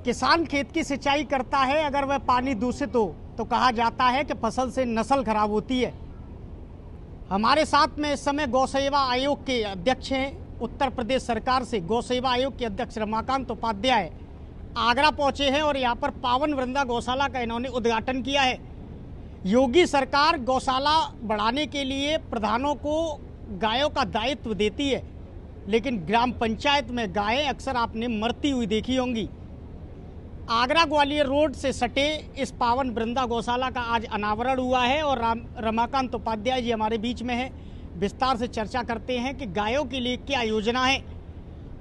किसान खेत की सिंचाई करता है, अगर वह पानी दूषित हो तो कहा जाता है कि फसल से नस्ल खराब होती है। हमारे साथ में इस समय गौ सेवा आयोग के अध्यक्ष हैं। उत्तर प्रदेश सरकार से गौ सेवा आयोग के अध्यक्ष रमाकांत उपाध्याय आगरा पहुंचे हैं और यहाँ पर पावन वृंदा गौशाला का इन्होंने उद्घाटन किया है। योगी सरकार गौशाला बढ़ाने के लिए प्रधानों को गायों का दायित्व देती है, लेकिन ग्राम पंचायत में गायें अक्सर आपने मरती हुई देखी होंगी। आगरा ग्वालियर रोड से सटे इस पावन वृंदा गौशाला का आज अनावरण हुआ है और रमाकांत उपाध्याय जी हमारे बीच में है। विस्तार से चर्चा करते हैं कि गायों के लिए क्या योजना है।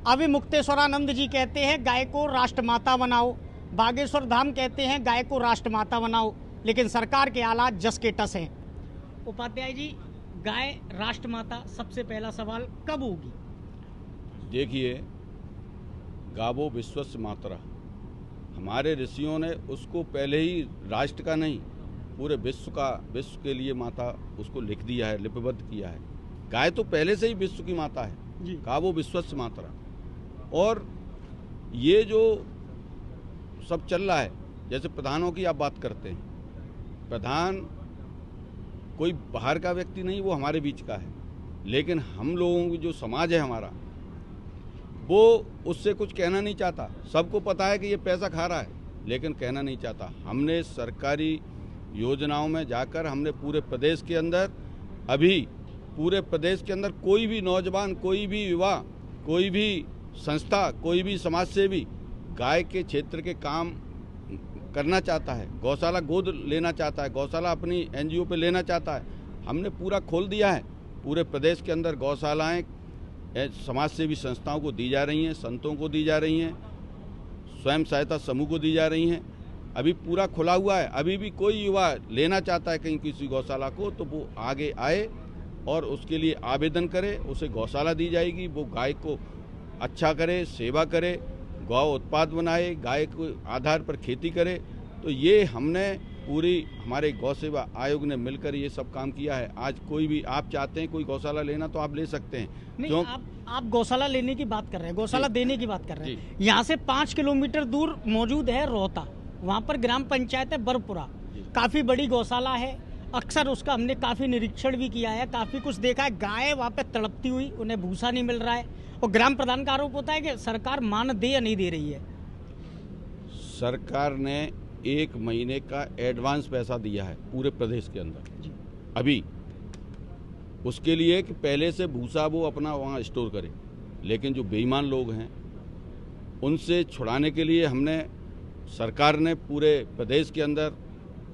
अभी मुक्तेश्वरानंद जी कहते हैं गाय को राष्ट्रमाता बनाओ, बागेश्वर धाम कहते हैं गाय को राष्ट्रमाता बनाओ, लेकिन सरकार के हालात जस के तस हैं। उपाध्याय जी, गाय राष्ट्रमाता सबसे पहला सवाल कब होगी? देखिए, गावो विश्वस्य मातरा, हमारे ऋषियों ने उसको पहले ही राष्ट्र का नहीं पूरे विश्व के लिए माता उसको लिख दिया है, लिपिबद्ध किया है। गाय तो पहले से ही विश्व की माता है, गावो विश्वस्य मातरा। और ये जो सब चल रहा है, जैसे प्रधानों की आप बात करते हैं, प्रधान कोई बाहर का व्यक्ति नहीं, वो हमारे बीच का है, लेकिन हम लोगों की जो समाज है हमारा, वो उससे कुछ कहना नहीं चाहता। सबको पता है कि ये पैसा खा रहा है, लेकिन कहना नहीं चाहता। हमने सरकारी योजनाओं में जाकर हमने पूरे प्रदेश के अंदर कोई भी नौजवान, कोई भी युवा, कोई भी संस्था, कोई भी समाज सेवी गाय के क्षेत्र के काम करना चाहता है, गौशाला गोद लेना चाहता है, गौशाला अपनी एनजीओ पे लेना चाहता है, हमने पूरा खोल दिया है। पूरे प्रदेश के अंदर गौशालाएं समाज सेवी संस्थाओं को दी जा रही हैं, संतों को दी जा रही हैं, स्वयं सहायता समूह को दी जा रही हैं। अभी पूरा खुला हुआ है। अभी भी कोई युवा लेना चाहता है कहीं किसी गौशाला को, तो वो आगे आए और उसके लिए आवेदन करे, उसे गौशाला दी जाएगी। वो गाय को अच्छा करे, सेवा करे, गौ उत्पाद बनाए, गाय के आधार पर खेती करे। तो ये हमने पूरी हमारे गौ सेवा आयोग ने मिलकर ये सब काम किया है। आज कोई भी आप चाहते हैं कोई गौशाला लेना तो आप ले सकते हैं। नहीं, आप गौशाला लेने की बात कर रहे हैं, गौशाला देने की बात कर रहे हैं। यहाँ से 5 किलोमीटर दूर मौजूद है रोहता, वहाँ पर ग्राम पंचायत है बरपुरा, काफी बड़ी गौशाला है। अक्सर उसका हमने काफी निरीक्षण भी किया है, काफी कुछ देखा है। गाय वहाँ पे तड़पती हुई, उन्हें भूसा नहीं मिल रहा है, और ग्राम प्रधान का आरोप होता है कि सरकार मान दे या नहीं दे रही है। सरकार ने 1 महीने का एडवांस पैसा दिया है पूरे प्रदेश के अंदर अभी, उसके लिए कि पहले से भूसा वो अपना वहाँ स्टोर करे। लेकिन जो बेईमान लोग हैं उनसे छुड़ाने के लिए हमने सरकार ने पूरे प्रदेश के अंदर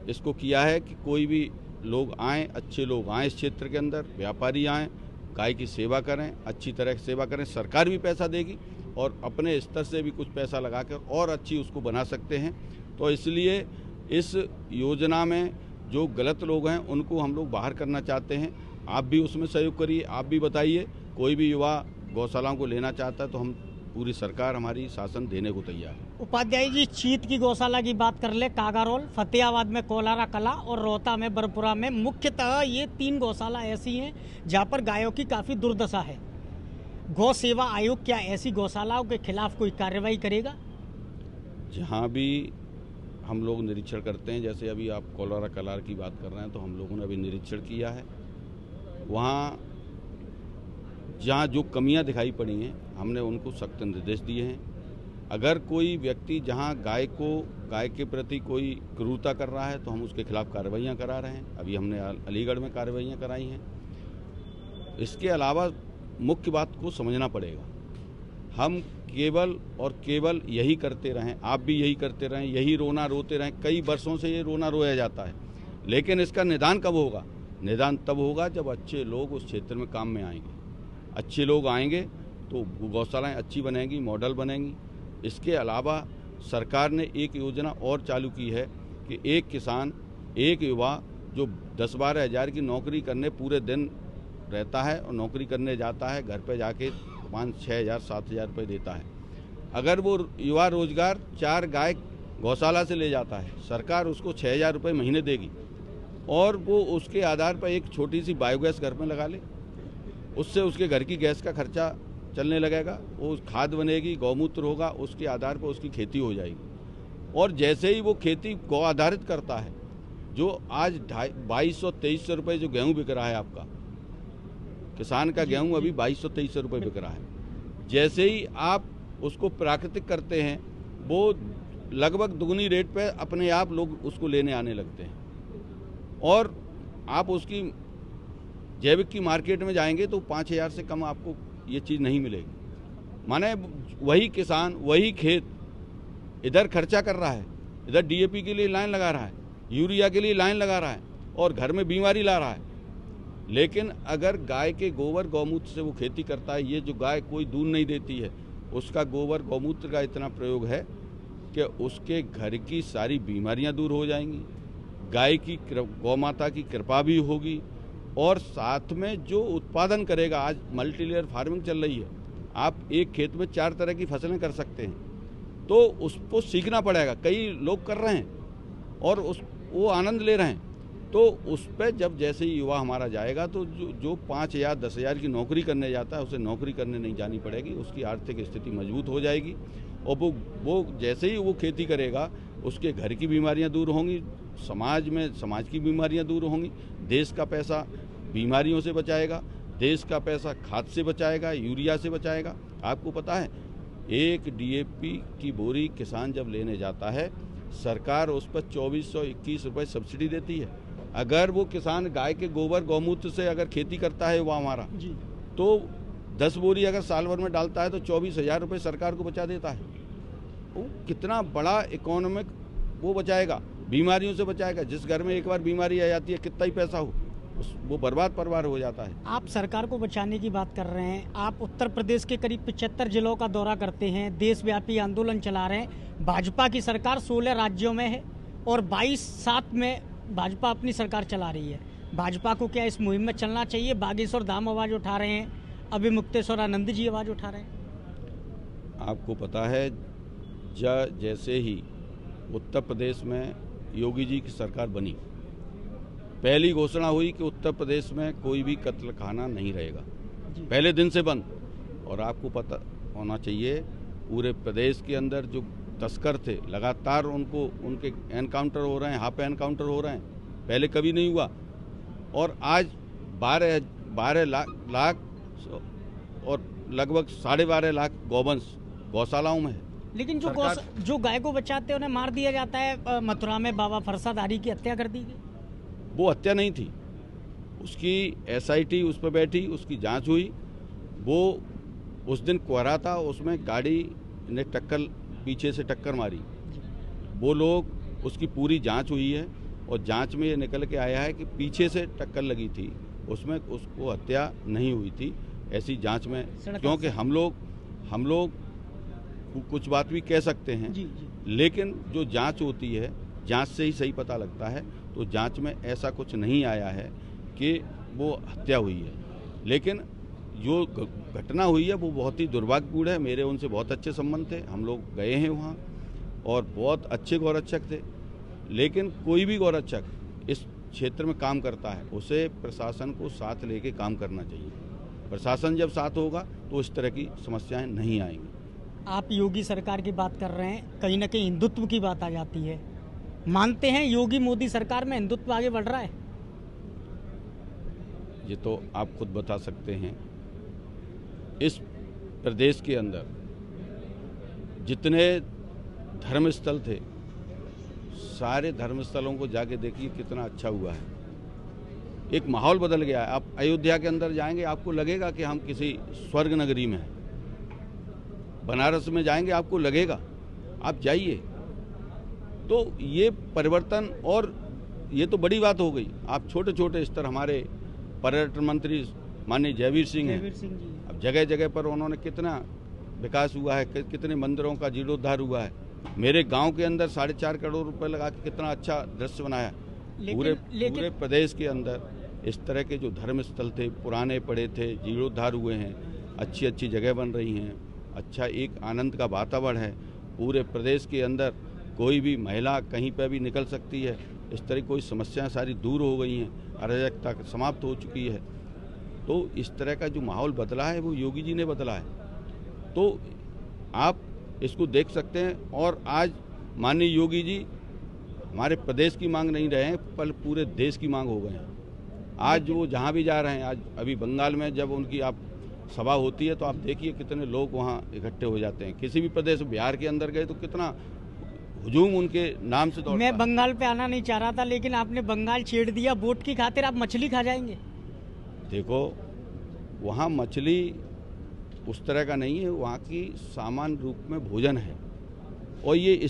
इसको किया है कि कोई भी लोग आएँ, अच्छे लोग आएँ इस क्षेत्र के अंदर, व्यापारी आएँ, गाय की सेवा करें, अच्छी तरह से सेवा करें। सरकार भी पैसा देगी और अपने स्तर से भी कुछ पैसा लगाकर और अच्छी उसको बना सकते हैं। तो इसलिए इस योजना में जो गलत लोग हैं उनको हम लोग बाहर करना चाहते हैं। आप भी उसमें सहयोग करिए, आप भी बताइए। कोई भी युवा गौशालाओं को लेना चाहता है तो हम पूरी सरकार हमारी शासन देने को तैयार है। उपाध्याय जी, चीत की गौशाला की बात कर ले, कागारोल, फतेहाबाद में कोलारा कला और रोहता में बरपुरा में, मुख्यतः ये 3 गौशाला ऐसी हैं जहाँ पर गायों की काफ़ी दुर्दशा है। गौ सेवा आयोग क्या ऐसी गौशालाओं के खिलाफ कोई कार्रवाई करेगा? जहाँ भी हम लोग निरीक्षण करते हैं, जैसे अभी आप कोलारा कलार की बात कर रहे हैं, तो हम लोगों ने अभी निरीक्षण किया है। वहाँ जहाँ जो कमियां दिखाई पड़ी हैं हमने उनको सख्त निर्देश दिए हैं। अगर कोई व्यक्ति जहाँ गाय के प्रति कोई क्रूरता कर रहा है तो हम उसके खिलाफ कार्रवाइयाँ करा रहे हैं। अभी हमने अलीगढ़ में कार्रवाइयाँ कराई हैं। इसके अलावा मुख्य बात को समझना पड़ेगा, हम केवल और केवल यही करते रहें, आप भी यही करते रहें, यही रोना रोते रहें। कई वर्षों से ये रोना रोया जाता है, लेकिन इसका निदान कब होगा? निदान तब होगा जब अच्छे लोग उस क्षेत्र में काम में आएंगे। अच्छे लोग आएंगे तो गौशालाएं अच्छी बनेंगी, मॉडल बनेंगी। इसके अलावा सरकार ने एक योजना और चालू की है कि एक किसान, एक युवा जो 10-12 हज़ार की नौकरी करने पूरे दिन रहता है और नौकरी करने जाता है, घर पे जाके 5-6 हज़ार 7 हज़ार रुपये देता है। अगर वो युवा रोजगार 4 गाय गौशाला से ले जाता है, सरकार उसको 6 हज़ार रुपये महीने देगी और वो उसके आधार पर एक छोटी सी बायोगैस घर में लगा ले। उससे उसके घर की गैस का खर्चा चलने लगेगा, वो खाद बनेगी, गौमूत्र होगा, उसके आधार पर उसकी खेती हो जाएगी। और जैसे ही वो खेती गौ आधारित करता है, जो आज 2200-2300 रुपये जो गेहूँ बिक रहा है आपका, किसान का गेहूँ अभी 2200-2300 रुपये बिक रहा है। जैसे ही आप उसको प्राकृतिक करते हैं, वो लगभग दुगनी रेट पे अपने आप लोग उसको लेने आने लगते हैं। और आप उसकी जैविक की मार्केट में जाएंगे तो 5000 से कम आपको ये चीज़ नहीं मिलेगी। माने वही किसान वही खेत इधर खर्चा कर रहा है, इधर डीएपी के लिए लाइन लगा रहा है, यूरिया के लिए लाइन लगा रहा है और घर में बीमारी ला रहा है। लेकिन अगर गाय के गोबर गौमूत्र से वो खेती करता है, ये जो गाय कोई दूध नहीं देती है, उसका गोबर गौमूत्र का इतना प्रयोग है कि उसके घर की सारी बीमारियां दूर हो जाएंगी, गाय की गौ माता की कृपा भी होगी और साथ में जो उत्पादन करेगा। आज मल्टी लेयर फार्मिंग चल रही है, आप एक खेत में 4 तरह की फसलें कर सकते हैं, तो उसको सीखना पड़ेगा। कई लोग कर रहे हैं और वो आनंद ले रहे हैं। तो उस पर जब जैसे ही युवा हमारा जाएगा तो जो 5 या 10 हज़ार की नौकरी करने जाता है, उसे नौकरी करने नहीं जानी पड़ेगी, उसकी आर्थिक स्थिति मजबूत हो जाएगी और वो जैसे ही वो खेती करेगा, उसके घर की बीमारियां दूर होंगी, समाज की बीमारियां दूर होंगी, देश का पैसा बीमारियों से बचाएगा, देश का पैसा खाद से बचाएगा, यूरिया से बचाएगा। आपको पता है, एक डीएपी की बोरी किसान जब लेने जाता है, सरकार उस पर 2421 रुपये सब्सिडी देती है। अगर वो किसान गाय के गोबर गौमूत्र से अगर खेती करता है वो हमारा जी, तो 10 बोरी अगर साल भर में डालता है तो 24,000 रुपये सरकार को बचा देता है। वो कितना बड़ा इकोनॉमिक वो बचाएगा, बीमारियों से बचाएगा। जिस घर में एक बार बीमारी आ जाती है, कितना ही पैसा हो, वो बर्बाद हो जाता है। आप सरकार को बचाने की बात कर रहे हैं, आप उत्तर प्रदेश के करीब 75 जिलों का दौरा करते हैं, देशव्यापी आंदोलन चला रहे हैं। भाजपा की सरकार 16 राज्यों में है और 22/7 में भाजपा अपनी सरकार चला रही है। भाजपा को क्या इस मुहिम में चलना चाहिए? बागेश्वर धाम आवाज़ उठा रहे हैं, अभी मुक्तेश्वर आनंद जी आवाज़ उठा रहे हैं। आपको पता है, जैसे ही उत्तर प्रदेश में योगी जी की सरकार बनी, पहली घोषणा हुई कि उत्तर प्रदेश में कोई भी कत्ल खाना नहीं रहेगा, पहले दिन से बंद। और आपको पता होना चाहिए, पूरे प्रदेश के अंदर जो तस्कर थे, लगातार उनके एनकाउंटर हो रहे हैं, हाफ एनकाउंटर हो रहे हैं, पहले कभी नहीं हुआ। और आज 12 लाख और लगभग 12.5 लाख गौवंश गौशालाओं में है। लेकिन जो गाय को बचाते हैं उन्हें मार दिया जाता है। मथुरा में बाबा फरसाधारी की हत्या कर दी गई। वो हत्या नहीं थी, उसकी एसआईटी उस पर बैठी, उसकी जांच हुई। वो उस दिन कोहरा था, उसमें गाड़ी ने पीछे से टक्कर मारी। वो लोग, उसकी पूरी जांच हुई है और जांच में ये निकल के आया है कि पीछे से टक्कर लगी थी, उसमें उसको हत्या नहीं हुई थी। ऐसी जांच में, क्योंकि हम लोग कुछ बात भी कह सकते हैं जी। लेकिन जो जांच होती है, जांच से ही सही पता लगता है। तो जांच में ऐसा कुछ नहीं आया है कि वो हत्या हुई है। लेकिन जो घटना हुई है वो बहुत ही दुर्भाग्यपूर्ण है। मेरे उनसे बहुत अच्छे संबंध थे, हम लोग गए हैं वहाँ और बहुत अच्छे गौरक्षक थे। लेकिन कोई भी गौरक्षक इस क्षेत्र में काम करता है, उसे प्रशासन को साथ लेके काम करना चाहिए। प्रशासन जब साथ होगा तो इस तरह की समस्याएं नहीं आएंगी। आप योगी सरकार की बात कर रहे हैं, कहीं ना कहीं हिंदुत्व की बात आ जाती है। मानते हैं योगी मोदी सरकार में हिंदुत्व आगे बढ़ रहा है? ये तो आप खुद बता सकते हैं। इस प्रदेश के अंदर जितने धर्मस्थल थे, सारे धर्मस्थलों को जाके देखिए कितना अच्छा हुआ है। एक माहौल बदल गया है। आप अयोध्या के अंदर जाएंगे, आपको लगेगा कि हम किसी स्वर्ग नगरी में हैं। बनारस में जाएंगे, आपको लगेगा, आप जाइए। तो ये परिवर्तन, और ये तो बड़ी बात हो गई। आप छोटे छोटे स्तर, हमारे पर्यटन मंत्री माननीय जयवीर सिंह हैं, अब जगह जगह पर उन्होंने कितना विकास हुआ है, कितने मंदिरों का जीर्णोद्धार हुआ है। मेरे गांव के अंदर 4.5 करोड़ रुपए लगा के कितना अच्छा दृश्य बनाया। पूरे प्रदेश के अंदर इस तरह के जो धर्म स्थल थे, पुराने पड़े थे, जीर्णोद्धार हुए हैं, अच्छी अच्छी जगह बन रही हैं, अच्छा एक आनंद का वातावरण है। पूरे प्रदेश के अंदर कोई भी महिला कहीं पर भी निकल सकती है। इस तरह कोई समस्याएं सारी दूर हो गई हैं, अराजकता समाप्त हो चुकी है। तो इस तरह का जो माहौल बदला है वो योगी जी ने बदला है। तो आप इसको देख सकते हैं। और आज माननीय योगी जी हमारे प्रदेश की मांग नहीं रहे हैं, पर पूरे देश की मांग हो गए हैं। आज वो जहाँ भी जा रहे हैं, आज अभी बंगाल में जब उनकी आप सभा होती है तो आप देखिए कितने लोग वहाँ इकट्ठे हो जाते हैं। किसी भी प्रदेश, बिहार के अंदर गए तो कितना हुजूम उनके नाम से दौड़ता है। मैं बंगाल पे आना नहीं चाह रहा था, लेकिन आपने बंगाल छेड़ दिया। वोट की खातिर आप मछली खा जाएंगे? देखो, वहाँ मछली उस तरह का नहीं है, वहाँ की सामान्य रूप में भोजन है। और ये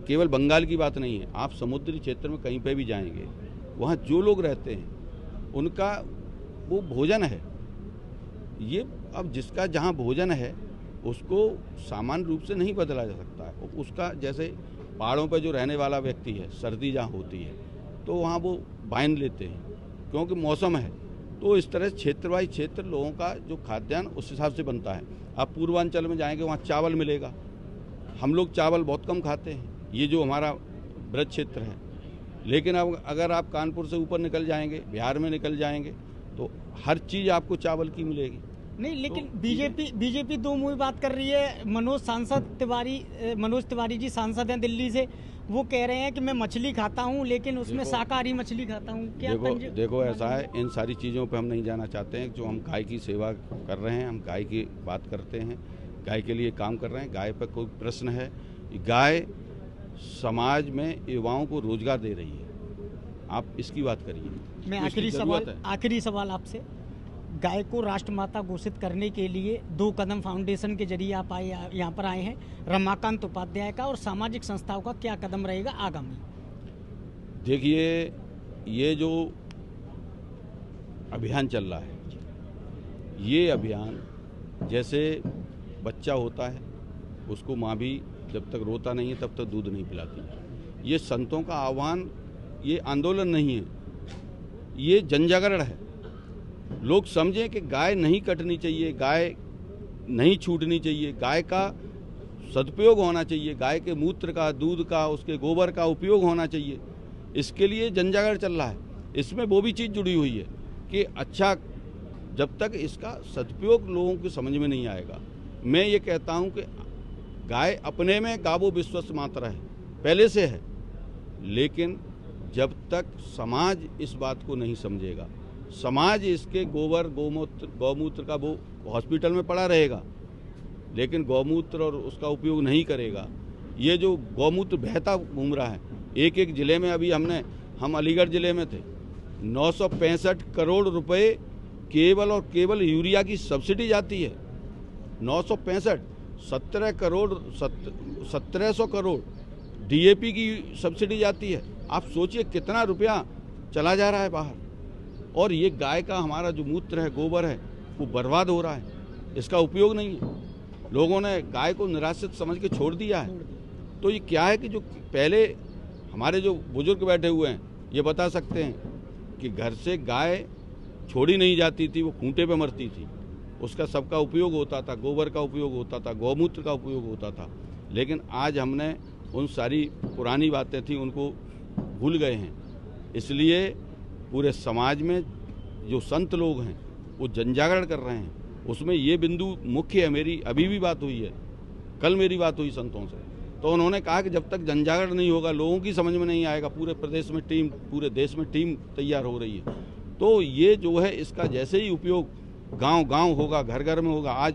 केवल बंगाल की बात नहीं है, आप समुद्री क्षेत्र में कहीं पे भी जाएंगे, वहाँ जो लोग रहते हैं उनका वो भोजन है। ये अब जिसका जहाँ भोजन है उसको सामान्य रूप से नहीं बदला जा सकता है। उसका जैसे पहाड़ों पर जो रहने वाला व्यक्ति है, सर्दी जहाँ होती है तो वहाँ वो बांध लेते हैं क्योंकि मौसम है। तो इस तरह क्षेत्र वाइज क्षेत्र लोगों का जो खाद्यान्न उस हिसाब से बनता है। आप पूर्वांचल में जाएंगे, वहाँ चावल मिलेगा। हम लोग चावल बहुत कम खाते हैं, ये जो हमारा ब्रज क्षेत्र है। लेकिन अब अगर आप कानपुर से ऊपर निकल जाएंगे, बिहार में निकल जाएंगे, तो हर चीज़ आपको चावल की मिलेगी। नहीं, लेकिन तो बीजेपी दो मुंह बात कर रही है। मनोज तिवारी जी सांसद हैं दिल्ली से, वो कह रहे हैं कि मैं मछली खाता हूं, लेकिन उसमें शाकाहारी मछली खाता हूं। क्या देखो ऐसा है, इन सारी चीज़ों पे हम नहीं जाना चाहते हैं। जो हम गाय की सेवा कर रहे हैं, हम गाय की बात करते हैं, गाय के लिए काम कर रहे हैं। गाय पर कोई प्रश्न है, गाय समाज में युवाओं को रोजगार दे रही है, आप इसकी बात करिए। मैं आखिरी सवाल आपसे, गाय को राष्ट्रमाता घोषित करने के लिए 2 कदम फाउंडेशन के जरिए आप यहाँ पर आए हैं। रमाकांत उपाध्याय का और सामाजिक संस्थाओं का क्या कदम रहेगा आगामी? देखिए, ये जो अभियान चल रहा है, ये अभियान जैसे बच्चा होता है, उसको माँ भी जब तक रोता नहीं है तब तक दूध नहीं पिलाती। ये संतों का आह्वान, ये आंदोलन नहीं है, ये जनजागरण है। लोग समझें कि गाय नहीं कटनी चाहिए, गाय नहीं छूटनी चाहिए, गाय का सदुपयोग होना चाहिए, गाय के मूत्र का, दूध का, उसके गोबर का उपयोग होना चाहिए। इसके लिए जनजागरण चल रहा है। इसमें वो भी चीज़ जुड़ी हुई है कि अच्छा, जब तक इसका सदुपयोग लोगों की समझ में नहीं आएगा, मैं ये कहता हूँ कि गाय अपने में गावो विश्वस्त मात्रा है, पहले से है, लेकिन जब तक समाज इस बात को नहीं समझेगा, समाज इसके गोबर गौमूत्र का वो हॉस्पिटल में पड़ा रहेगा, लेकिन गौमूत्र और उसका उपयोग नहीं करेगा। ये जो गौमूत्र बहता घूम रहा है, एक ज़िले में, अभी हम अलीगढ़ ज़िले में थे, 965 करोड़ रुपए केवल और केवल यूरिया की सब्सिडी जाती है। 965, 1700 करोड़ DAP की सब्सिडी जाती है। आप सोचिए कितना रुपया चला जा रहा है बाहर। और ये गाय का हमारा जो मूत्र है, गोबर है, वो बर्बाद हो रहा है, इसका उपयोग नहीं है। लोगों ने गाय को निराश्रित समझ के छोड़ दिया है। तो ये क्या है कि जो पहले हमारे जो बुजुर्ग बैठे हुए हैं, ये बता सकते हैं कि घर से गाय छोड़ी नहीं जाती थी, वो खूंटे पे मरती थी, उसका सबका उपयोग होता था, गोबर का उपयोग होता था, गौमूत्र का उपयोग होता था। लेकिन आज हमने उन सारी पुरानी बातें थी उनको भूल गए हैं। इसलिए पूरे समाज में जो संत लोग हैं वो जनजागरण कर रहे हैं, उसमें ये बिंदु मुख्य है। मेरी अभी भी बात हुई है, कल मेरी बात हुई संतों से, तो उन्होंने कहा कि जब तक जनजागरण नहीं होगा, लोगों की समझ में नहीं आएगा, पूरे प्रदेश में पूरे देश में टीम तैयार हो रही है। तो ये जो है, इसका जैसे ही उपयोग गांव-गांव होगा, घर-घर में होगा। आज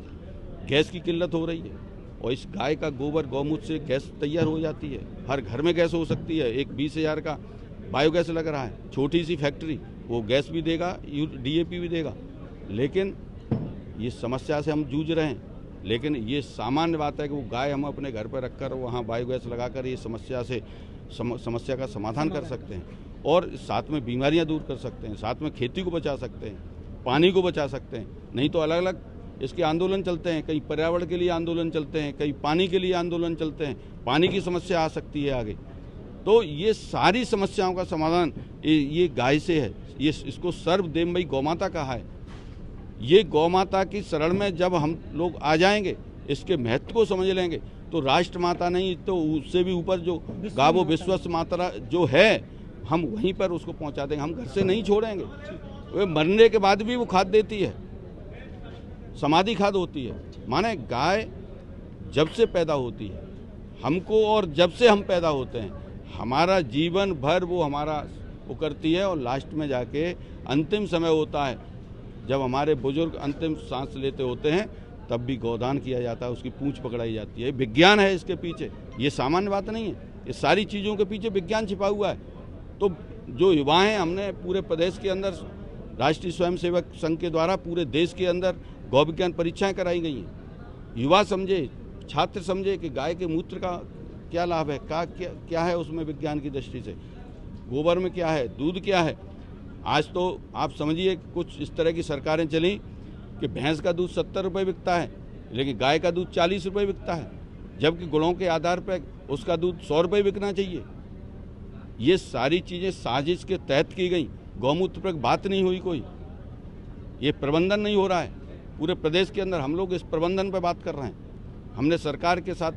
गैस की किल्लत हो रही है और इस गाय का गोबर गौमूत्र से गैस तैयार हो जाती है, हर घर में गैस हो सकती है। एक 20,000 का बायोगैस लग रहा है, छोटी सी फैक्ट्री, वो गैस भी देगा, DAP भी देगा। लेकिन ये समस्या से हम जूझ रहे हैं। लेकिन ये सामान्य बात है कि वो गाय हम अपने घर पर रखकर वहाँ बायोगैस लगाकर ये समस्या का समाधान कर सकते हैं और साथ में बीमारियाँ दूर कर सकते हैं, साथ में खेती को बचा सकते हैं, पानी को बचा सकते हैं। नहीं तो अलग अलग इसके आंदोलन चलते हैं, कहीं पर्यावरण के लिए आंदोलन चलते हैं, कहीं पानी के लिए आंदोलन चलते हैं, पानी की समस्या आ सकती है आगे। तो ये सारी समस्याओं का समाधान ये गाय से है। ये इसको सर्वदेवमयी गौमाता कहा है। ये गौमाता की शरण में जब हम लोग आ जाएंगे, इसके महत्व को समझ लेंगे, तो राष्ट्रमाता नहीं तो उससे भी ऊपर जो गावो विश्वस्त मात्रा जो है, हम वहीं पर उसको पहुंचा देंगे। हम घर से नहीं छोड़ेंगे। वे मरने के बाद भी वो खाद देती है, समाधि खाद होती है। माने गाय जब से पैदा होती है, हमको, और जब से हम पैदा होते हैं हमारा जीवन भर वो हमारा वो करती है, और लास्ट में जाके अंतिम समय होता है जब हमारे बुजुर्ग अंतिम सांस लेते होते हैं तब भी गोदान किया जाता है, उसकी पूंछ पकड़ाई जाती है। विज्ञान है इसके पीछे, ये सामान्य बात नहीं है, ये सारी चीज़ों के पीछे विज्ञान छिपा हुआ है। तो जो युवा हैं, हमने पूरे प्रदेश के अंदर राष्ट्रीय स्वयंसेवक संघ के द्वारा पूरे देश के अंदर गौ विज्ञान परीक्षाएं कराई गई हैं। युवा समझे, छात्र समझे कि गाय के मूत्र का क्या लाभ है, क्या है उसमें विज्ञान की दृष्टि से, गोबर में क्या है, दूध क्या है। आज तो आप समझिए कुछ इस तरह की सरकारें चली कि भैंस का दूध 70 रुपये बिकता है लेकिन गाय का दूध 40 रुपये बिकता है, जबकि गुणों के आधार पर उसका दूध 100 रुपये बिकना चाहिए। ये सारी चीज़ें साजिश के तहत की गई। गौमूत्र पर बात नहीं हुई कोई, ये प्रबंधन नहीं हो रहा है पूरे प्रदेश के अंदर। हम लोग इस प्रबंधन पर बात कर रहे हैं। हमने सरकार के साथ,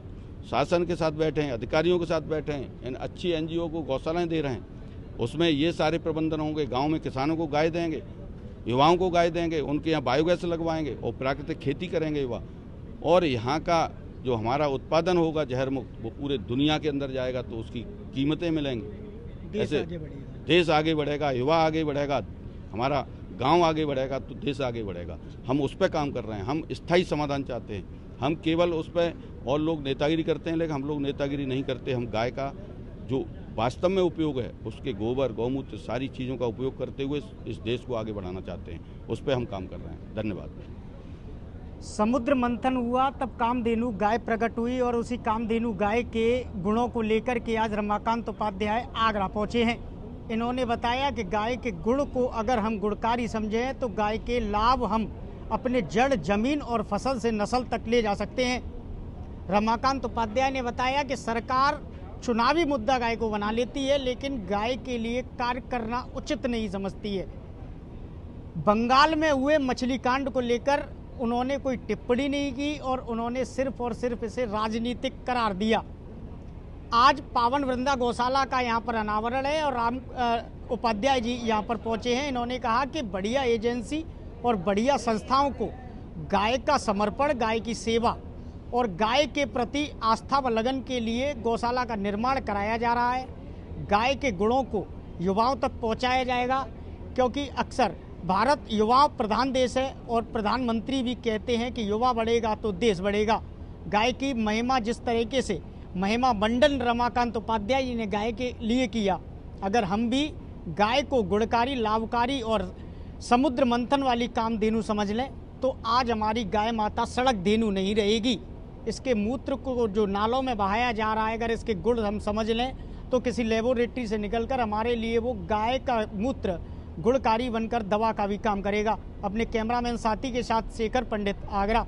शासन के साथ बैठे हैं, अधिकारियों के साथ बैठे हैं, इन अच्छी NGO को गौशालाएं दे रहे हैं, उसमें ये सारे प्रबंधन होंगे। गांव में किसानों को गाय देंगे, युवाओं को गाय देंगे, उनके यहाँ बायोगैस लगवाएंगे और प्राकृतिक खेती करेंगे युवा, और यहाँ का जो हमारा उत्पादन होगा जहर मुक्त वो पूरे दुनिया के अंदर जाएगा, तो उसकी कीमतें मिलेंगी। ऐसे देश आगे बढ़ेगा, युवा आगे बढ़ेगा, हमारा गांव आगे बढ़ेगा तो देश आगे बढ़ेगा। हम उस पर काम कर रहे हैं, हम स्थायी समाधान चाहते हैं। हम केवल उस पर, और लोग नेतागिरी करते हैं लेकिन हम लोग नेतागिरी नहीं करते। हम गाय का जो वास्तव में उपयोग है, उसके गोबर, गौमूत्र, सारी चीज़ों का उपयोग करते हुए इस देश को आगे बढ़ाना चाहते हैं। उस पर हम काम कर रहे हैं। धन्यवाद। समुद्र मंथन हुआ तब कामधेनु गाय प्रकट हुई, और उसी कामधेनु गाय के गुणों को लेकर के आज रमाकांत उपाध्याय आगरा पहुंचे हैं। इन्होंने बताया कि गाय के गुण को अगर हम गुणकारी समझें तो गाय के लाभ हम अपने जड़, जमीन और फसल से नस्ल तक ले जा सकते हैं। रमाकांत उपाध्याय ने बताया कि सरकार चुनावी मुद्दा गाय को बना लेती है लेकिन गाय के लिए कार्य करना उचित नहीं समझती है। बंगाल में हुए मछली कांड को लेकर उन्होंने कोई टिप्पणी नहीं की और उन्होंने सिर्फ और सिर्फ इसे राजनीतिक करार दिया। आज पावन वृंदा गौशाला का यहाँ पर अनावरण है और राम उपाध्याय जी यहाँ पर पहुँचे हैं। इन्होंने कहा कि बढ़िया एजेंसी और बढ़िया संस्थाओं को गाय का समर्पण, गाय की सेवा और गाय के प्रति आस्था व लगन के लिए गौशाला का निर्माण कराया जा रहा है। गाय के गुणों को युवाओं तक पहुँचाया जाएगा, क्योंकि अक्सर भारत युवा प्रधान देश है और प्रधानमंत्री भी कहते हैं कि युवा बढ़ेगा तो देश बढ़ेगा। गाय की महिमा जिस तरीके से महिमा मंडन रमाकांत उपाध्याय जी ने गाय के लिए किया, अगर हम भी गाय को गुणकारी, लाभकारी और समुद्र मंथन वाली कामधेनु समझ लें तो आज हमारी गाय माता सड़क धेनु नहीं रहेगी। इसके मूत्र को जो नालों में बहाया जा रहा है, अगर इसके गुण हम समझ लें तो किसी लेबोरेटरी से निकलकर हमारे लिए वो गाय का मूत्र गुणकारी बनकर दवा का भी काम करेगा। अपने कैमरामैन साथी के साथ शेखर पंडित, आगरा।